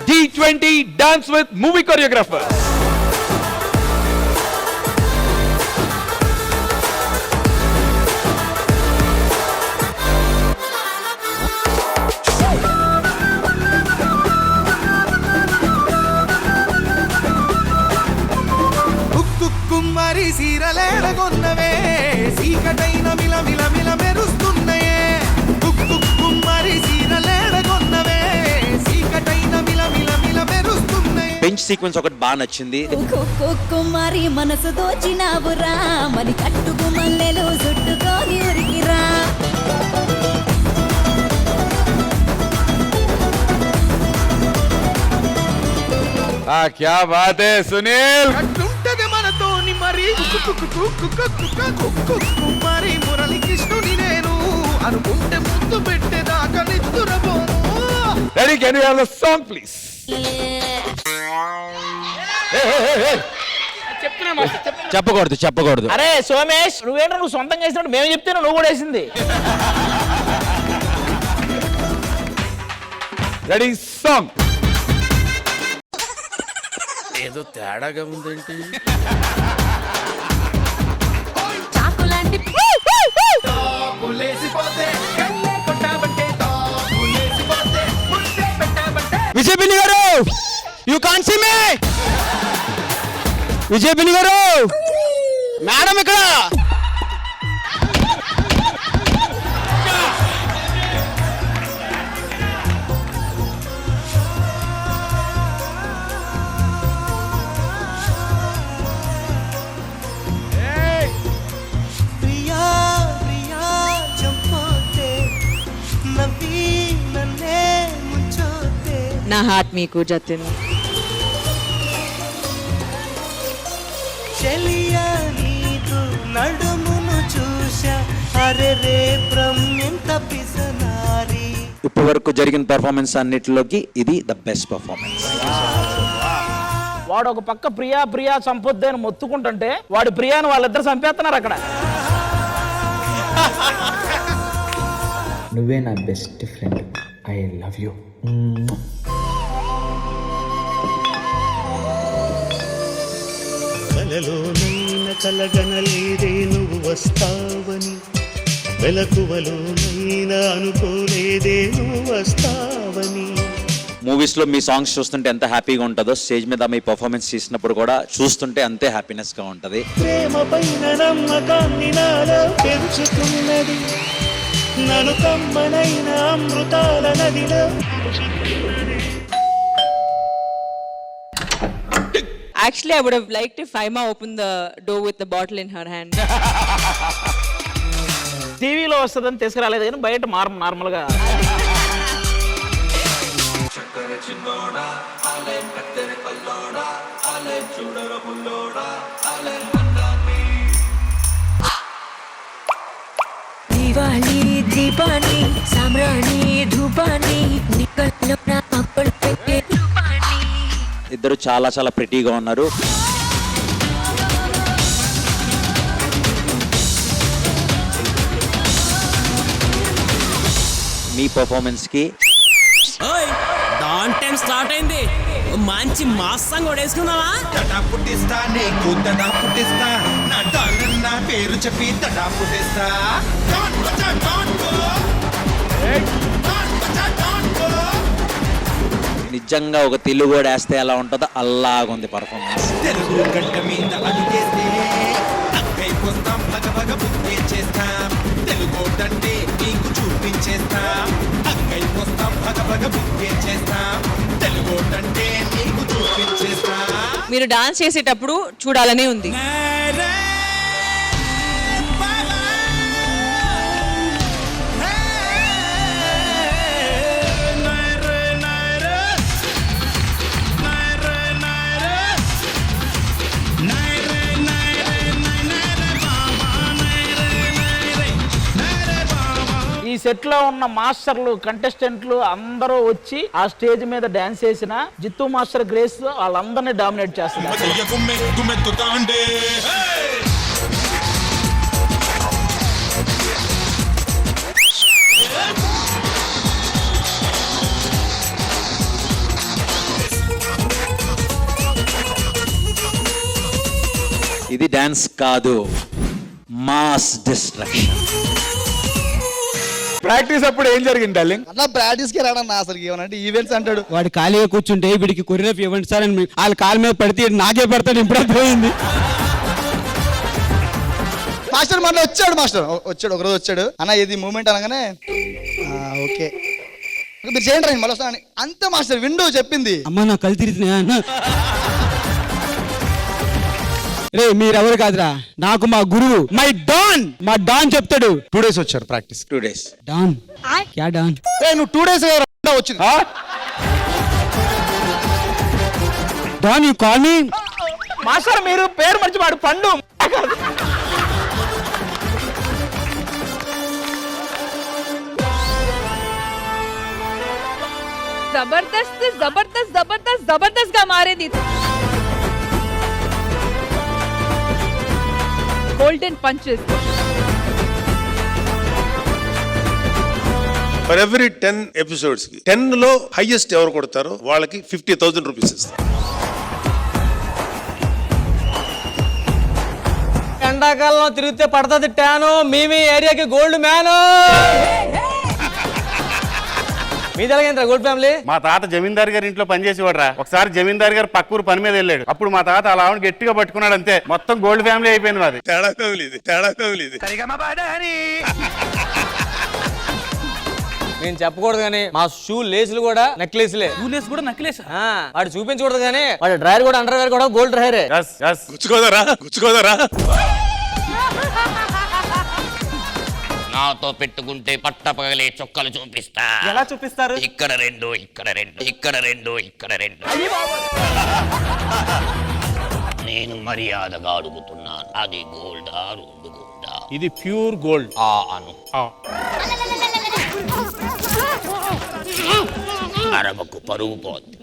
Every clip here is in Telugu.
D20 Dance with Movie Choreographer. కుమ్మరి సీరలేడగొన్నవే సీకటైన మిల మిల మిల మెరుస్తున్నాయే కుమ్మరి సీరలేడగొన్నవే సీకటైన మిల మిల మిల మెరుస్తున్నాయే. బెంచ్ సీక్వెన్స్ ఒకటి బాగా నచ్చింది. కుమారి మనసు దోచినావురా మరి కట్టుకు మల్లెలు చుట్టుకొని ఉరికిరా. क्या बात है सुनील. అట్లుంటది మనతోని మరి కుమ్మరి మురళి కృష్ణుని నేను అనుకుంటే ముద్దు పెట్టేదాకా నిద్దురపోను. Ready? Can you have the song, please? చెప్పకూడదు. అరే సోమేష్, నువ్వేంటో నువ్వు సొంతంగా వేసినట్టు మేము చెప్తే నువ్వు కూడా వేసింది. Ready? Song. ఏదో తేడాగా ఉందేంటి? చాకులాంటి Vijay Bini garu, you can't see me. Vijay Bini garu, madam ఇక్కడ. నా హార్ట్ మీకు జతిన్. నడుమును చూశా అరే రే బ్రహ్మెంత పిసనారి. ఇప్పటి వరకు జరిగిన పెర్ఫార్మెన్స్ అన్నిటిలోకి ఇది ద బెస్ట్ పెర్ఫార్మెన్స్. వాడు ఒక పక్క ప్రియా చంపొద్దు అని మొత్తుకుంటుంటే వాడు ప్రియాని వాళ్ళిద్దరు చంపేస్తున్నారు అక్కడ. నువ్వే నా best friend. I love you. కలలోనైన కలగనలేదే నువ్వు వస్తావని, వెలకువలోనైనా అనుకోలేదే నువ్వు వస్తావని. మూవీస్ లో మీ సాంగ్స్ చూస్తుంటే ఎంత హ్యాపీగా ఉంటుందో, స్టేజ్ మీద మీ పర్ఫార్మెన్స్ చేసినప్పుడు కూడా చూస్తుంటే అంతే హ్యాపీనెస్ గా ఉంటది. ప్రేమ పైన నమ్మకాన్ని నాలో పెంచుతున్నది, నన్ను కమ్మనైన అమృతాల నదిలో. Actually, I would have liked if Faima opened the door with the bottle in her hand. టీవీలో వస్తుందని తీసుకురాలేదు కానీ బయట నార్మల్ గా. దివాలి దీపాని సామ్రాణి ధూపాని నికల్లో నా అక్కలు పెట్టే రూపాని. ఇద్దరు చాలా చాలా ప్రిటీగా ఉన్నారు. మీ పర్ఫార్మెన్స్ కి డాన్ టైం స్టార్ట్ అయింది. మంచి మాస్ సాంగ్ కొడేసుకున్నావా? తడా పుట్టిస్తా నీకు తడా పుట్టిస్తా, నా డాలర్ నా పేరు చెప్పి తడా పుట్టిస్తా. నిజంగా ఒక తెలుగు కూడా వేస్తే ఎలా ఉంటుందో అలాగుంది పర్ఫార్మెన్స్. తెలుగు గడ్డ మీద అడుగేస్తే అక్కైపోస్తాం, భగభగ బుద్ధి చేస్తాం. తెలుగు అంటే నీకు చూపించేస్తాం, అక్కైపోస్తాం, భగభగ బుద్ధి చేస్తాం. తెలుగు అంటే నీకు చూపించేస్తాం. మీరు డాన్స్ చేసేటప్పుడు చూడాలనే ఉంది. ఈ సెట్ లో ఉన్న మాస్టర్లు కంటెస్టెంట్లు అందరూ వచ్చి ఆ స్టేజ్ మీద డాన్స్ చేసిన జిత్తు మాస్టర్ గ్రేస్ వాళ్ళందరినీ డామినేట్ చేస్తున్నారు. ఇది డాన్స్ కాదు, మాస్ డిస్ట్రక్షన్. ప్రాక్టీస్ అప్పుడు ఏం జరిగింది డార్లింగ్? అట్లా ప్రాక్టీస్ కి రాడన్నా అసలు ఏమనంటే ఈవెంట్స్ అంటాడు. వాడు ఖాళీగా కూర్చుంటే వీడికి కొరియోగ్రఫీ ఇవ్వండి సార్ అని వాళ్ళ కాళ్ళ మీద పడితే నాకే పెడతాడు. ఇప్పుడు పోయింది. మాస్టర్ మళ్ళీ వచ్చాడు ఒకరోజు వచ్చాడు. అన్న ఇది మూమెంట్ అనగానే ఓకే మీరు చేయండి రండి మళ్ళీ వస్తాను అంతే. మాస్టర్ విండో చెప్పింది. అమ్మ నా కళ్ళు తిరుగుతున్నాయా అన్న. రే మీరెవరు కాదురా, నాకు మా గురువు మా డాన్ చెప్తాడు. 2 days వచ్చారు ప్రాక్టీస్. 2 days. డాన్ క్యా డాన్? నువ్వు 2 days వచ్చింది. Don you call me. Master మీరు పేరు మర్చిపాడు పండు. జబర్దస్త్ జబర్దస్త్ జబర్దస్త్ జబర్దస్త్ గా మారేది. Golden punches. For every 10 episodes కి 10 లో హైయెస్ట్ ఎవరు కొడతారో వాళ్ళకి 50,000 రూపీస్ ఇస్తారు. ఎండాకాలంలో తిరిగితే పడుతుంది ట్యాను. మీ ఏరియాకి గోల్డ్ మ్యాను. మీ తెలియదు గోల్డ్ ఫ్యామిలీ. మా తాత జమీందార్ గారి ఇంట్లో పనిచేసేవాడురా. ఒకసారి జమీందార్ గారు పక్కూరు పని మీద వెళ్ళాడు. అప్పుడు మా తాత అలా గట్టిగా పట్టుకున్నాడు అంతే, మొత్తం గోల్డ్ ఫ్యామిలీ అయిపోయింది మాది. తేడా ఫ్యామిలీ ఇది. నేను చెప్పకూడదు కానీ మా షూ లేసులు కూడా నెక్లెస్లే. లేస్ కూడా నక్లేస్. వాడు చూపించకూడదు కానీ వాడు డ్రైవర్ కూడా అండర్ వేర్ కూడా గోల్డ్ డ్రైవరే. గుచ్చుకోదరా. నాతో పెట్టుకుంటే పట్టపగలే చొక్కలు చూపిస్తా. ఎలా చూపిస్తారు? ఇక్కడ 2 ఇక్కడ 2 ఇక్కడ 2 ఇక్కడ 2. నేను మర్యాదగా అడుగుతున్నాను, అది గోల్డా రోడ్డు గోల్డా? ఇది ప్యూర్ గోల్డ్. అను అరవకు, పరుగు పోద్ది.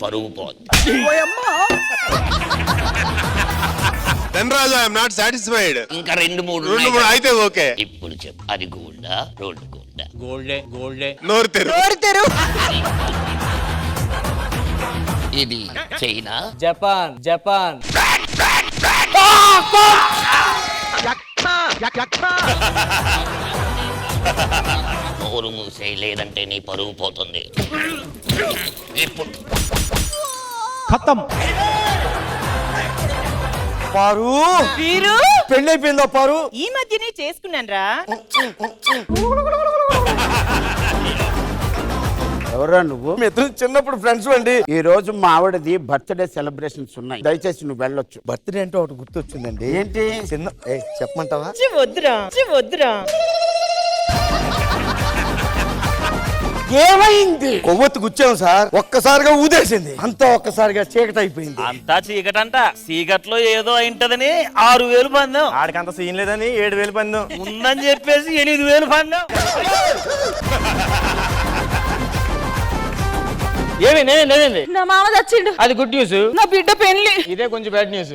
Dhanraj, I'm not satisfied. ఇంకా 2-3 అయితే ఓకే. ఇప్పుడు చెప్పు, అది గోల్డా రోడ్డు గోల్డా? గోల్డే. నోరు తెరు. ఇది చైనా, జపాన్. నోరు మూసే, లేదంటే నీ పరుగు పోతుంది. ఇప్పుడు ఖతం. పారు పెళ్ళైపోయిందో పారు? ఈ మధ్యనే చేసుకున్నాను రా. ఎవరా నువ్వు? మీ ఇద్దరు చిన్నప్పుడు ఫ్రెండ్స్ అండి. ఈ రోజు మా ఆవిడది బర్త్డే సెలబ్రేషన్స్ ఉన్నాయి, దయచేసి నువ్వు వెళ్ళొచ్చు. బర్త్డే అంటే ఒకటి గుర్తొచ్చిందండి. ఏంటి? చిన్న చెప్పమంటావా? వద్దురా. ఏమైంది? కొవ్వొత్తు గుచ్చాం సార్, ఒక్కసారిగా ఊదేసింది. అంతా ఒక్కసారిగా చీకటి అయిపోయింది. అంతా చీకటంట. చీకట్లో ఏదో అయింటదని 6,000 పందెం. ఆడికంత సీన్ లేదని 7,000 పందెం ఉందని చెప్పేసి 8,000 పందెం. ఏమైంది? నా మామ చచ్చిండు. అది గుడ్ న్యూస్. నా బిడ్డ పెళ్లి. ఇదే కొంచెం బ్యాడ్ న్యూస్.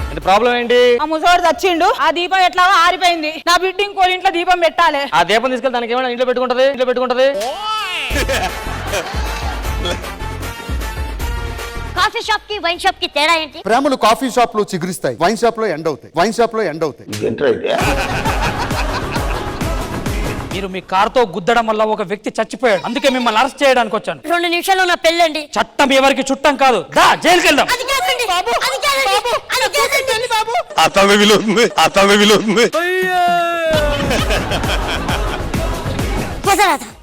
అంటే ప్రాబ్లం ఏంటి? ఆ ముసవాడు చచ్చిండు. ఆ దీపం ఎట్లా ఆరిపోయింది. నా బిడ్డ ఇంకో ఇంట్లో దీపం పెట్టాలి. ఆ దీపం తీసుకెళ్ళి దానికి ఏమైనా ఇంట్లో పెట్టుకుంటది. కాఫీ షాప్ కి వైన్ షాప్ కి తేడా ఏంటి? ప్రేమలు కాఫీ షాప్ లో చిగురిస్తాయి, వైన్ షాప్ లో ఎండ్ అవుతాయి. మీరు మీ కార్తో గుద్దడం వల్ల ఒక వ్యక్తి చచ్చిపోయాడు. అందుకే మిమ్మల్ని అరెస్ట్ చేయడానికి వచ్చాను. 2 నిమిషాల్లో నా పెళ్ళండి. చట్టం ఎవరికి చుట్టం కాదు. జైలుకి వెళ్దాం. అతను విలువతుంది.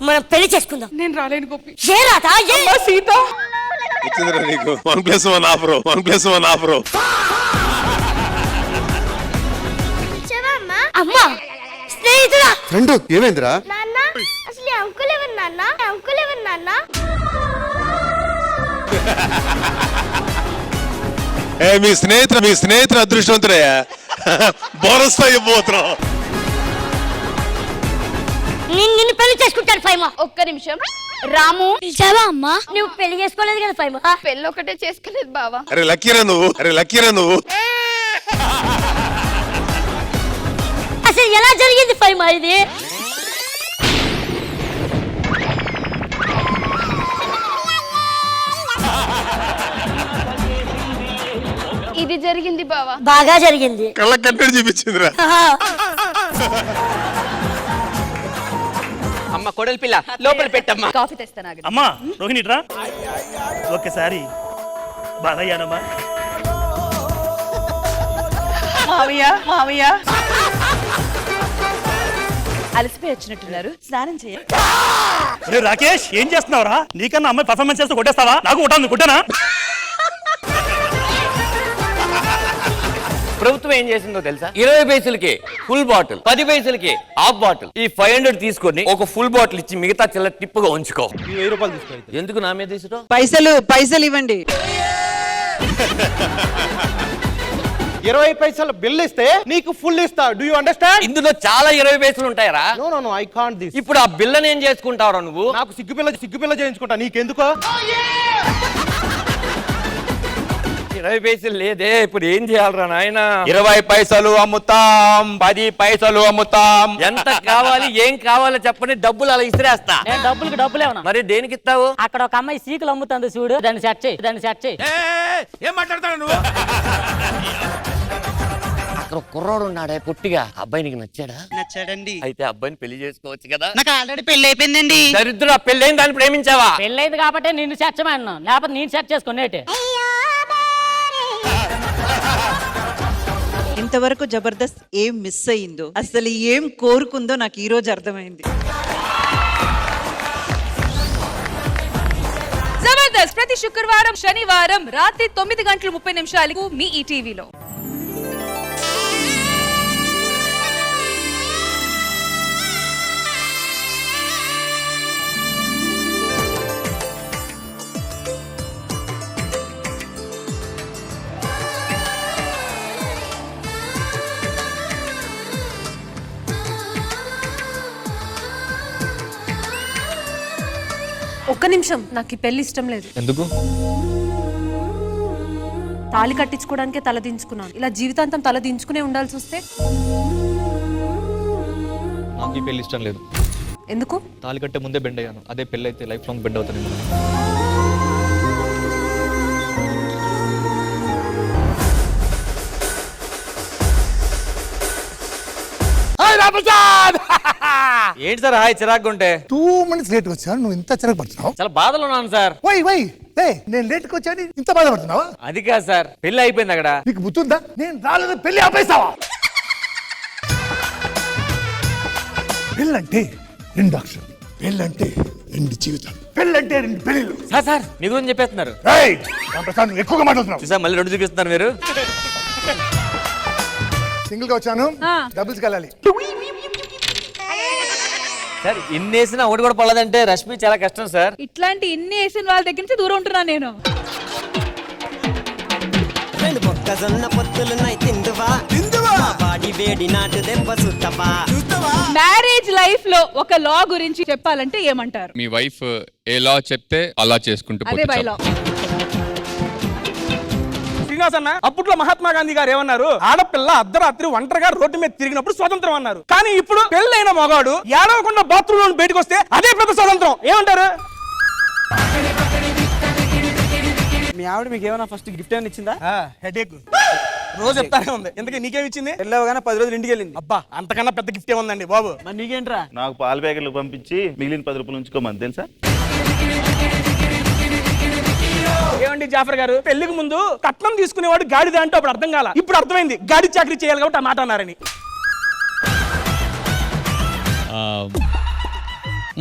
మనం పెళ్లి చేసుకుందాం. నేను రాలేను గోపి. ఏ రాధా? సీత వచ్చిందిరా నీకు 1+1 ఆఫరు. అమ్మా స్నేహితుడా. ఫ్రెండ్ ఏమైందిరా? నాన్న అసలు అంకుల్ ఎవరు నాన్న? మీ స్నేహితుడు అదృష్టవంతుడయ్యా. బోనస్ తో ఇవ్వబోతున్నాం. నిన్ను పెళ్లి చేసుకుంటాను ఫైమా. ఒక్క నిమిషం. రాము పిలిచావా అమ్మా? నువ్వు పెళ్లి చేసుకోలేదు కదా ఫైమా? పెళ్లి ఒకటే చేసుకోలేదు బావా. అరే లక్కీరా నువ్వు. అసలు ఎలా జరిగింది ఫైమా ఇది? జరిగింది బావా? బాగా జరిగింది. కళ్ళ కట్టడి చూపించిందిరా. అమ్మ కొడలి పిల్ల లోపల పెట్టమ్మా. కాఫీ తెస్తాను. అమ్మా రోహిణి రా ఒక్కసారి బాధయ్యానమ్మా. మావయ్య మావయ్య అలసిపోయి వచ్చినట్టున్నారు, స్నానం చేయ. రాకేష్ ఏం చేస్తున్నావురా? నీకన్నా అమ్మాయి పర్ఫార్మెన్స్ చేస్తూ కొట్టేస్తావా? నాకు కొట్టాను కొట్టానా? ప్రభుత్వం ఏం చేసిందో తెలుసా? 20 పైసలకి ఫుల్ బాటిల్, 10 పైసలకి హాఫ్ బాటిల్. ఈ 500 తీసుకొని ఒక ఫుల్ బాటిల్ ఇచ్చి మిగతా చిల్లర టిప్పుగా ఉంచుకో. 1000 రూపాయలు తీసుకో. ఎందుకు నా మీద తీసుకుంటావు? పైసలు ఇవ్వండి. 20 పైసలు బిల్ ఇస్తే నీకు ఫుల్ ఇస్తా. Do you understand? ఇందులో చాలా 20 పైసలు ఉంటాయరా. No I can't this. ఇప్పుడు ఆ బిల్లని ఏం చేసుకుంటావురా నువ్వు? నాకు సిగ్గుపిల్ల చేయించుకుంటా. నీకెందుకో? 20 పైసలు లేదే, ఇప్పుడు ఏం చేయాలరా నాయన? 20 పైసలు అమ్ముతాం, 10 పైసలు అమ్ముతాం. ఎంత కావాలి ఏం కావాలో చెప్పని డబ్బులు అలా ఇసిరేస్తా. డబ్బులేమన్నా మరి దేనికి ఇస్తావు? అక్కడ ఒక అమ్మాయి సీకులు అమ్ముతుంది చూడు, దాన్ని సెట్ చేయి. ఏం మాట్లాడతాడు నువ్వు? అక్కడ కుర్రోడు ఉన్నాడే పుట్టిగా, అబ్బాయి నీకు నచ్చాడా? నచ్చాడండి. అయితే అబ్బాయిని పెళ్లి చేసుకోవచ్చు కదా. నాకు ఆల్రెడీ పెళ్లి అయిపోయిందండి. దరిద్రుడు, ఆ పెళ్ళైన దాన్ని ప్రేమించావా? పెళ్ళైంది కాబట్టి నిన్ను చచ్చమన్నా, లేకపోతే నేను సెట్ చేసుకునేటి. ఇంతవరకు జబర్దస్త్ ఏం మిస్ అయ్యిందో, అసలు ఏం కోరుకుందో నాకు ఈ రోజు అర్థమైంది. జబర్దస్త్ ప్రతి శుక్రవారం శనివారం రాత్రి 9:30 మీ ఈటీవీలో. ఒక్క నిమిషం, నాకు ఈ పెళ్లి ఇష్టం లేదు. ఎందుకు? తాళి కట్టించుకోవడానికే తల దించుకున్నాను. ఇలా జీవితాంతం తల దించుకునే ఉండాల్సి వస్తే నాకు ఈ పెళ్లి ఇష్టం లేదు. ఎందుకు? తాళి కట్టే ముందే బెండ్ అయ్యాను. అదే పెళ్లి అయితే లైఫ్ లాంగ్ బెండ్ అవుతాను. ఏంటి సార్ హాయ్ చిరాకుంటే? 2 minutes లేట్ వచ్చాను, నువ్వు ఇంత చిరాకు పడుతున్నావు? చాలా బాధలో ఉన్నాను సార్. నేను లేట్కి వచ్చాను, ఇంత బాధపడుతున్నావా? అది కాదు సార్, పెళ్లి అయిపోయింది అక్కడ. నీకు బుద్ధుందా? నేను రాలేదు, పెళ్లి ఆపేస్తావా? పెళ్ళంటే 2 అక్షరం, పెళ్ళంటే 2 జీవితాలు, పెళ్ళంటే 2 పెళ్ళిళ్ళు. సార్ మీ గురించి చెప్పేస్తున్నారు. నువ్వు ఎక్కువగా మాట్లాడుతున్నావు. చూసా మళ్ళీ 2 చూపిస్తున్నారు మీరు. సింగిల్ గా వచ్చాను, డబుల్స్ వెళ్ళాలి. సార్ ఇన్ని వేసినా ఒకటి కూడా పడలేదంటే రష్మి చాలా కష్టం సార్. ఇట్లాంటి ఇన్ని వేసిన వాళ్ళ దగ్గర నుంచి దూరం ఉంటున్నా నేను. మ్యారేజ్ లైఫ్ లో ఒక లా గురించి చెప్పాలంటే ఏమంటారు? మీ వైఫ్ ఏ లా చెప్తే అలా చేసుకుంటూ అదే బై లా. అన్న అప్పట్లో మహాత్మా గాంధీ గారు ఏమన్నారు? ఆడపిల్ల అర్ధరాత్రి ఒంటరిగా రోడ్డు మీద తిరిగినప్పుడు స్వతంత్రం అన్నారు. కానీ ఇప్పుడు పెళ్ళైన మగాడు ఏడవకుండా బాత్రూమ్ లో బయటకు వస్తే అదే పెద్ద స్వతంత్రం. ఏమంటారు? మీ ఆవిడ మీకు ఏమైనా ఫస్ట్ గిఫ్ట్ ఏమైనా ఇచ్చిందా? హెడేక్ రోజు చెప్తానే ఉంది. ఎందుకంటే నీకేమి ఇచ్చింది? వెళ్ళవగానే 10 రోజులు ఇంటికి వెళ్ళింది. అబ్బా అంతకన్నా పెద్ద గిఫ్ట్ ఏముందండి బాబు. మరి నీకేంట్రా? నాకు పాల ప్యాకెట్లు పంపించి మిగిలిన 10 రూపాయలు ఉంచుకోమని తెలుసా? ఏమండి జాఫర్ గారు, పెళ్లికి ముందు కట్నం తీసుకునేవాడు గాడిద అంటే అప్పుడు అర్థం కాల, ఇప్పుడు అర్థమైంది గాడి చాకరీ చేయాలి కాబట్టి ఆ మాట అన్నారని.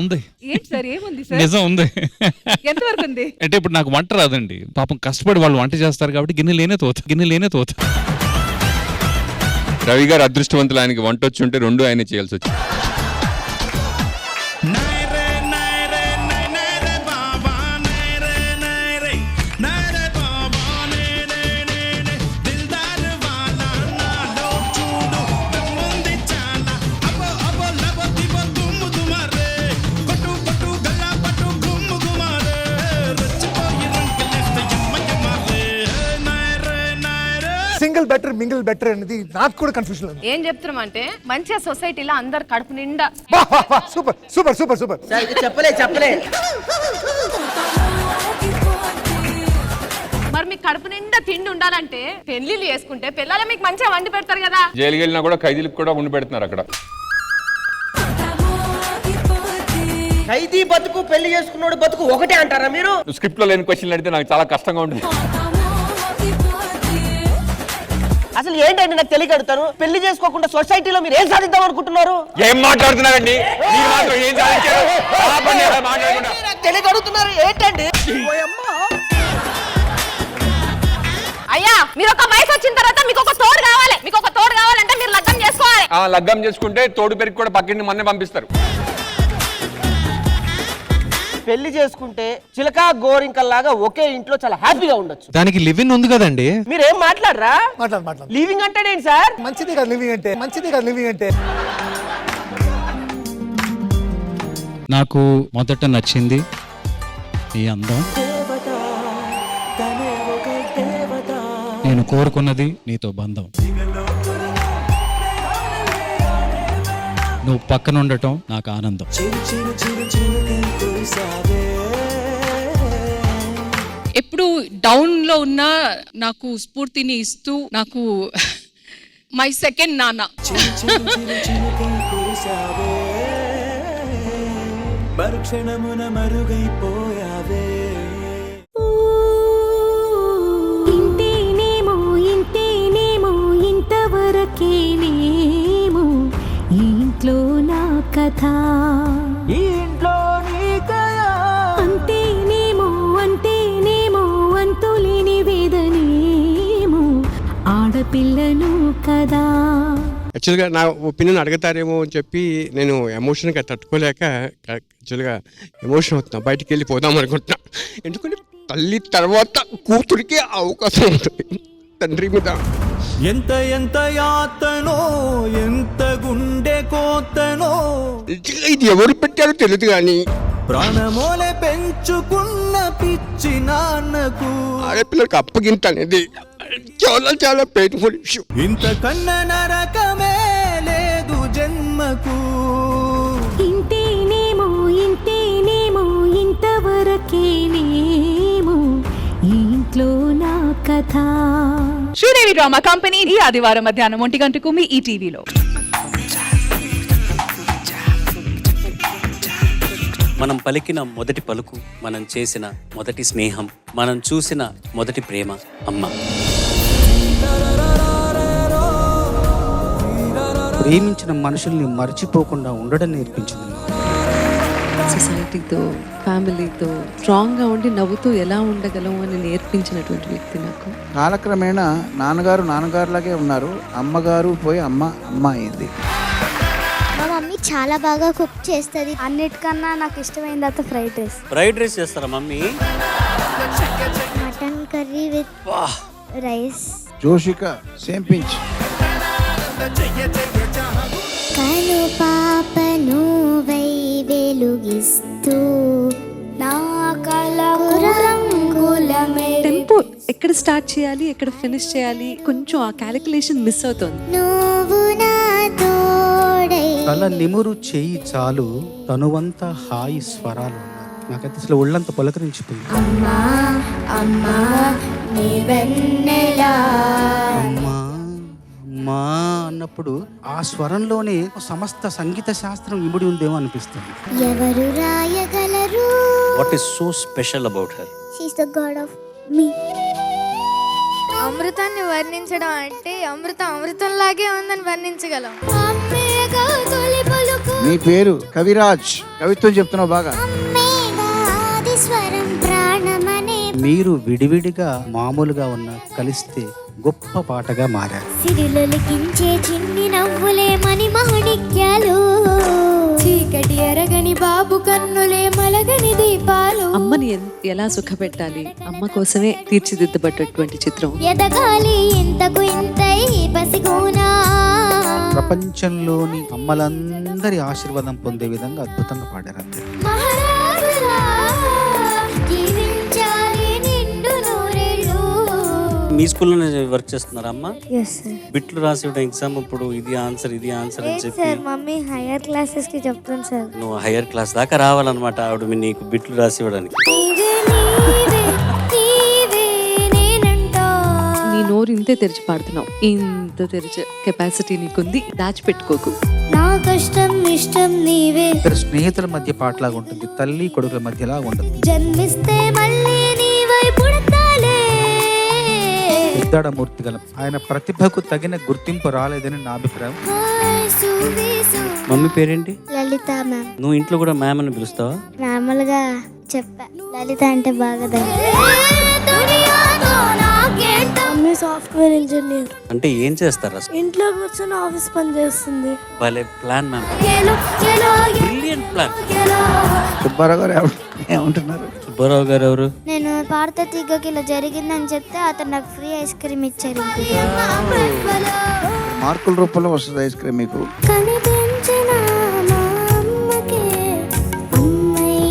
ఉంది. ఏంటి సార్ ఏముంది సార్? నిజం ఉంది. ఎంతవరకు ఉంది అంటే ఇప్పుడు నాకు వంట రాదండి. పాపం కష్టపడి వాళ్ళు వంట చేస్తారు కాబట్టి గిన్నెలేనే తోత. రవి గారు అదృష్టవంతులు, ఆయనకి వంట వచ్చి ఉంటే 2 ఆయన చేయాల్సి వచ్చింది. సింగిల్ బెటర్, మింగిల్ బెటర్ అనేది నాకు కూడా కన్ఫ్యూజన్ ఉంది. ఏం చెప్తున్నాం అంటే మంచిగా సొసైటీలో అందరు కడుపు నిండా. Super super super super. చెప్పలే మరి మీ మీకు కడుపు నిండా తిండి ఉండాలంటే పెళ్లిళ్ళు చేసుకుంటే పిల్లలు మీకు మంచిగా వండి పెడతారు కదా. జైలుకి వెళ్ళినా కూడా ఖైదీలకు కూడా ఉండి పెడుతున్నారు అక్కడ. ఖైదీ బతుకు పెళ్లి చేసుకున్నాడు బతుకు ఒకటే అంటారా మీరు? స్క్రిప్ట్ లో లేని క్వశ్చన్లు అడిగితే నాకు చాలా కష్టంగా ఉంటుంది. అసలు ఏంటండి నాకు తెలియక అడుగుతాను, పెళ్లి చేసుకోకుండా సొసైటీలో మీరు ఏం సాధిద్దాం అనుకుంటున్నారు? ఏం మాట్లాడుతున్నారండి మీరు? మాత్రం ఏం సాధించారు? తెలియక అడుగుతున్నారు ఏంటండి? అయ్యా మీరు ఒక వయసు వచ్చిన తర్వాత మీకు ఒక తోడు కావాలి. మీకు ఒక తోడు కావాలంటే మీరు లగ్గం చేసుకోవాలి. లగ్గం చేసుకుంటే తోడు పెరిగి కూడా పక్కింటి మన్నే పంపిస్తారు. పెళ్లి చేసుకుంటే చిలక గోరింకల్లాగా ఒకే ఇంట్లో చాలా హ్యాపీగా ఉండొచ్చు. దానికి లివింగ్ ఉంది కదండి. మీరేం మాట్లాడరా? లివింగ్ అంటేనేంటి సార్? మంచిది కదా లివింగ్ అంటే, మంచిది కదా లివింగ్ అంటే. నాకు మొదట నచ్చింది ఈ అందం. నేను కోరుకున్నది నీతో బంధం. నువ్వు పక్కన ఉండటం నాకు ఆనందం. ఎప్పుడు డౌన్ లో ఉన్న నాకు స్ఫూర్తిని ఇస్తూ నాకు మై సెకండ్ నాన్న. ఇంతేనేమో ఇంతేనేమో ఇంతవరకేనేమో ఈ ఇంట్లో నా కథ. ఈ ఇంట్లో అంతేనేమో అంతేనేమో అంతులేని వేదనేమో ఆడపిల్లను కదా. యాక్చువల్గా నా ఒపీనియన్ అడుగుతారేమో అని చెప్పి నేను ఎమోషన్గా తట్టుకోలేక యాక్చువల్గా ఎమోషన్ అవుతున్నా, బయటికి వెళ్ళి పోదాం అనుకుంటున్నా. ఎందుకంటే తల్లి తర్వాత కూతురికి అవకాశం ఉంటుంది తండ్రి మీద. ఎంత ఎంత యాతనో ఎంత గుండె కోతనో ఇది ఎవరు పెట్టారో తెలియదు కానీ ప్రాణమోలే పెంచుకున్న పిచ్చి నాన్నకు ఆడపిల్లలకు అప్పగింత అనేది చాలా చాలా పెయిన్ఫుల్ ఇష్యూ. ఇంతకన్నా నరకమే లేదు జన్మకు. ఇంతేనేమో ఇంతేనేమో ఇంతవరకేనేమో ఈ ఇంట్లో నా కథ. శ్రీదేవి డ్రామా కంపెనీ ఈ ఆదివారం మధ్యాహ్నం 1 గంటకు మీ ఈటీవీలో. మనం పలికిన మొదటి పలుకు, మనం చేసిన మొదటి స్నేహం, మనం చూసిన మొదటి ప్రేమ అమ్మ. ప్రేమించిన మనుషుల్ని మర్చిపోకుండా ఉండడం నేర్పించింది. సొసైటీతో ఫ్యామిలీతో స్ట్రాంగ్గా ఉండి నవ్వుతూ ఎలా ఉండగలం అని నేర్పించినటువంటి వ్యక్తి నాకు. కాలక్రమేణా నాన్నగారులాగే ఉన్నారు, అమ్మగారు పోయి అమ్మ అయింది. మా మమ్మీ చాలా బాగా కుక్ చేస్తుంది. అన్నిటికన్నా నాకు ఇష్టమైంది అయితే ఫ్రైడ్ రైస్. ఫ్రైడ్ రైస్ చేస్తారా mummy? Mutton curry with rice. Joshika same pinch. కను పాపను వై వెలుగిస్తూ నా కలకు రంగుల టెంపో ఎక్కడ స్టార్ట్ చేయాలి ఎక్కడ ఫినిష్ చేయాలి కొంచెం ఆ క్యాలిక్యులేషన్ మిస్ అవుతుంది. నువ్వు నా తోడై తల నిమురు చేయి చాలు తనువంత హాయి స్వరాలు. నాకైతే అసలు ఒళ్ళంతా పులకరించిపోయింది. అమ్మా అమ్మా నీ వెన్నెలా. అమ్మా అమ్మా అన్నప్పుడు ఆ స్వరంలోనే సమస్త సంగీత శాస్త్రం ఇమిడి ఉందేమో అనిపిస్తుంది. ఎవరు రాయగలరు? What is so special about her? She is the god of me. అమృతాన్ని వర్ణించడం అంటే అమృతంలాగే ఉందని వర్ణించగలం. నీ పేరు కవిరాజ్, కవిత్వం చెప్తున్నావు బాగా. మీరు విడివిడిగా మామూలుగా ఉన్న కలిస్తే గొప్ప పాటగా మారారు. సిరిలొలికించే చిన్ని నవ్వులే మణి మాణిక్యాలు, చీకటి ఎరగని బాబు కన్నులే మలగని దీపాలు. అమ్మని ఎలా సుఖపెట్టాలి, అమ్మ కోసమే తీర్చిదిద్దబడ్డటువంటి చిత్రం. ఎదగాలి ఇంతకు ఇంతై పసిగూనా. ప్రపంచంలోని అమ్మలందరి ఆశీర్వాదం పొందే విధంగా అద్భుతంగా పాడారు అంతే. మీ స్కూల్లోనే వర్క్ చేస్తున్నారా అమ్మ? yes sir. బిట్లు రాసి ఎగ్జామ్ ఇప్పుడు ఇది ఆన్సర్ అని చెప్పి సార్ మమ్మీ హైయర్ క్లాసెస్ కి చెప్తాను సార్. నువ్వు హైయర్ క్లాస్ దాకా రావాలన్నమాట ఆవిడ నీకు బిట్లు రాసి ఇవ్వడానికి. నోరు ఇంతే తెరిచి పాడుతున్నావు, ఇంత తెరిచే కెపాసిటీ నీకుంది, దాచిపెట్టుకోకు. నా కష్టం ఇష్టం నీవే. ఇద్దరు స్నేహితుల మధ్య పాటలాగా ఉంటుంది, తల్లి కొడుకుల మధ్యలా ఉండదు. జన్మిస్తే మళ్ళీ నీవై పుడతాలే. ఉద్దాడమూర్తి గల ఆయన ప్రతిభకు తగిన గుర్తింపు రాలేదని నా అభిప్రాయం. మమ్మీ పేరేంటి? లలిత మ్యామ్. నువ్వు ఇంట్లో కూడా మ్యామ్ అని పిలుస్తావా? నార్మల్గా చెప్పా, లలిత అంటే బాగా సాఫ్ట్వేర్ ఇంజనీర్. అంటే ఏం చేస్తారా? ఇంట్లో కూర్చొని ఆఫీస్ పని చేస్తుంది. భలే plan ma'am, brilliant plan. Subbarao గారు ఏమంటున్నారు? సుబ్బారావు గారు ఎవరు? నేను పాడత తీగకి ఇలా జరిగిందని చెప్తే అతను నాకు ఫ్రీ ఐస్ క్రీమ్ ఇచ్చారు. మార్కుల రూపంలో వస్తుంది ఐస్ క్రీమ్ మీకు.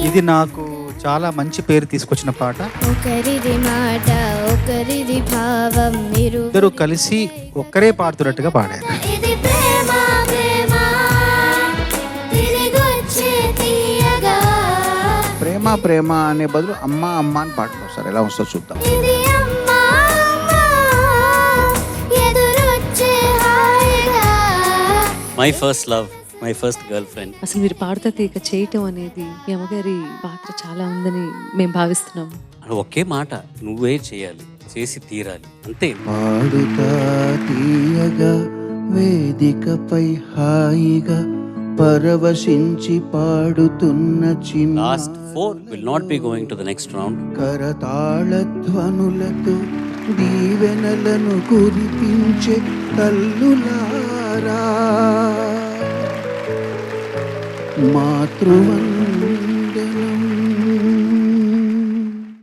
ఇది నాకు చాలా మంచి పేరు తీసుకొచ్చిన పాట. ఒకరిది మాట ఒకరిది భావం, ఇద్దరు కలిసి ఒక్కరే పాడుతున్నట్టుగా పాడారు. ఇది ప్రేమ ప్రేమ తిరిగొచ్చే తీయగా. ప్రేమ ప్రేమ అనే బదులు అమ్మ అమ్మ అని పాటలు వస్తారు, ఎలా వస్తుందో చూద్దాం. ఇది అమ్మ అమ్మ ఎదురొచ్చే హాయిగా. My first love, my first girl friend. అసలు మీరు పాడుతా తీగ చేయటం అనేది మీ అమ్మగారి పాత్ర చాలా ఉందని మేము భావిస్తున్నాము. ఒకే మాట, నువ్వే చేయాలి, చేసి తీరాలి, అంతే. పాడుతా తీయగా వేదికపై హాయిగా పరవశించి పాడుతున్న చిన్న last 4 will not be going to the next round. కరతాళ ధ్వనులతో దీవెనలను కురిపించే తల్లులారా, మాతృవందనం